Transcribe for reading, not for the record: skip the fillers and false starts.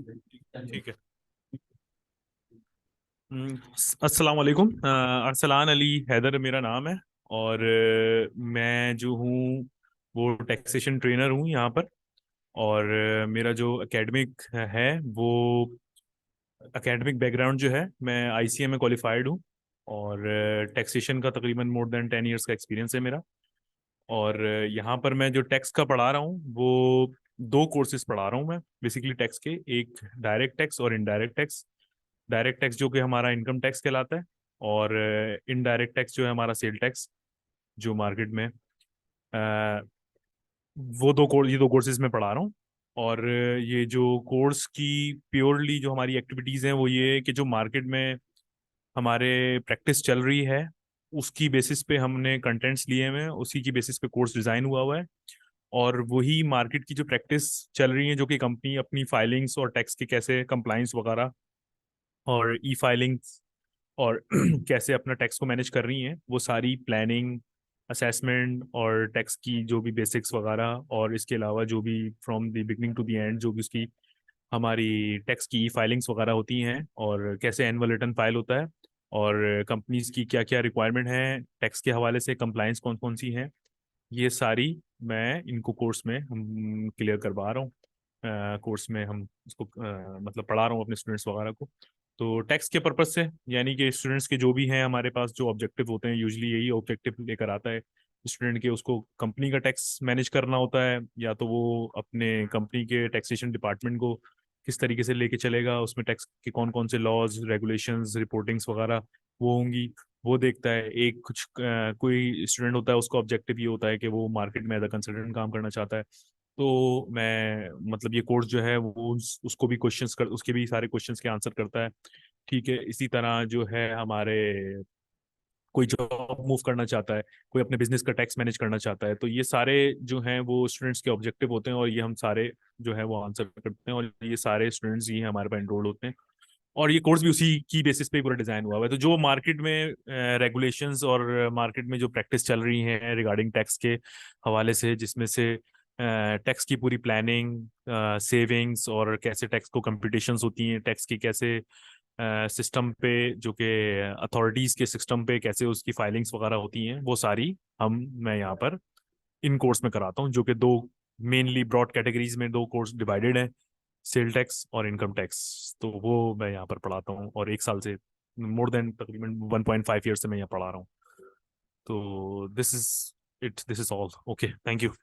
ठीक है। अस्सलाम वालेकुम। अरसलान अली हैदर मेरा नाम है। और मैं जो हूँ वो टैक्सेशन ट्रेनर हूँ यहाँ पर। और मेरा जो एकेडमिक है वो एकेडमिक बैकग्राउंड जो है, मैं आईसीए में क्वालिफाइड हूँ। और टैक्सेशन का तकरीबन मोर देन 10 इयर्स का एक्सपीरियंस है मेरा। और यहाँ पर मैं जो टैक्स का पढ़ा रहा हूँ वो दो कोर्सेज पढ़ा रहा हूँ मैं बेसिकली टैक्स के। एक डायरेक्ट टैक्स और इनडायरेक्ट टैक्स। डायरेक्ट टैक्स जो कि हमारा इनकम टैक्स कहलाता है। और इनडायरेक्ट टैक्स जो है हमारा सेल टैक्स, जो मार्केट में अ, ये दो कोर्सेज में पढ़ा रहा हूँ। और ये जो कोर्स की प्योरली जो हमारी एक्टिविटीज़ हैं वो ये है कि जो मार्केट में हमारे प्रैक्टिस चल रही है उसकी बेसिस पे हमने कंटेंट्स लिए हुए हैं, उसी की बेसिस पे कोर्स डिज़ाइन हुआ हुआ है। और वही मार्केट की जो प्रैक्टिस चल रही है, जो कि कंपनी अपनी फाइलिंग्स और टैक्स के कैसे कंप्लाइंस वगैरह और ई फाइलिंग्स और कैसे अपना टैक्स को मैनेज कर रही हैं, वो सारी प्लानिंग, असेसमेंट और टैक्स की जो भी बेसिक्स वगैरह, और इसके अलावा जो भी from the beginning to the end जो भी उसकी हमारी टैक्स की ई फाइलिंग्स वगैरह होती हैं, और कैसे एनुअल रिटर्न फाइल होता है, और कंपनीज की क्या क्या रिक्वायरमेंट है टैक्स के हवाले से, कंप्लाइंस कौन कौन सी हैं, ये सारी मैं इनको कोर्स में हम क्लियर करवा रहा हूँ। कोर्स में हम इसको मतलब पढ़ा रहा हूँ अपने स्टूडेंट्स वगैरह को। तो टैक्स के पर्पज से, यानी कि स्टूडेंट्स के जो भी हैं हमारे पास जो ऑब्जेक्टिव होते हैं, यूजली यही ऑब्जेक्टिव लेकर आता है स्टूडेंट के। उसको कंपनी का टैक्स मैनेज करना होता है, या तो वो अपने कंपनी के टैक्सेशन डिपार्टमेंट को किस तरीके से लेके चलेगा, उसमें टैक्स के कौन कौन से लॉज, रेगुलेशंस, रिपोर्टिंग्स वगैरह वो होंगी, वो देखता है। एक कोई स्टूडेंट होता है, उसका ऑब्जेक्टिव ये होता है कि वो मार्केट में एज अ कंसल्टेंट काम करना चाहता है। तो मैं मतलब ये कोर्स जो है वो उसको भी क्वेश्चंस कर, उसके भी सारे क्वेश्चंस के आंसर करता है। ठीक है, इसी तरह जो है हमारे कोई जॉब मूव करना चाहता है, कोई अपने बिजनेस का टैक्स मैनेज करना चाहता है, तो ये सारे जो हैं वो स्टूडेंट्स के ऑब्जेक्टिव होते हैं, और ये हम सारे जो है वो आंसर करते हैं, और ये सारे स्टूडेंट्स ही हमारे पास एनरोल होते हैं। और ये कोर्स भी उसी की बेसिस पे पूरा डिजाइन हुआ हुआ है। तो जो मार्केट में रेगुलेशंस और मार्केट में जो प्रैक्टिस चल रही है रिगार्डिंग टैक्स के हवाले से, जिसमें से टैक्स की पूरी प्लानिंग, सेविंग्स, और कैसे टैक्स को कंप्यूटेशंस होती हैं टैक्स की, कैसे सिस्टम पे जो कि अथॉरिटीज के सिस्टम पे कैसे उसकी फाइलिंग्स वगैरह होती हैं, वो सारी मैं यहाँ पर इन कोर्स में कराता हूँ, जो कि दो मेनली ब्रॉड कैटेगरीज में दो कोर्स डिवाइडेड है, सेल टैक्स और इनकम टैक्स। तो वो मैं यहाँ पर पढ़ाता हूँ, और एक साल से मोर देन तकरीबन 1.5 ईयर से मैं यहाँ पढ़ा रहा हूँ। तो this is all. Okay, thank you.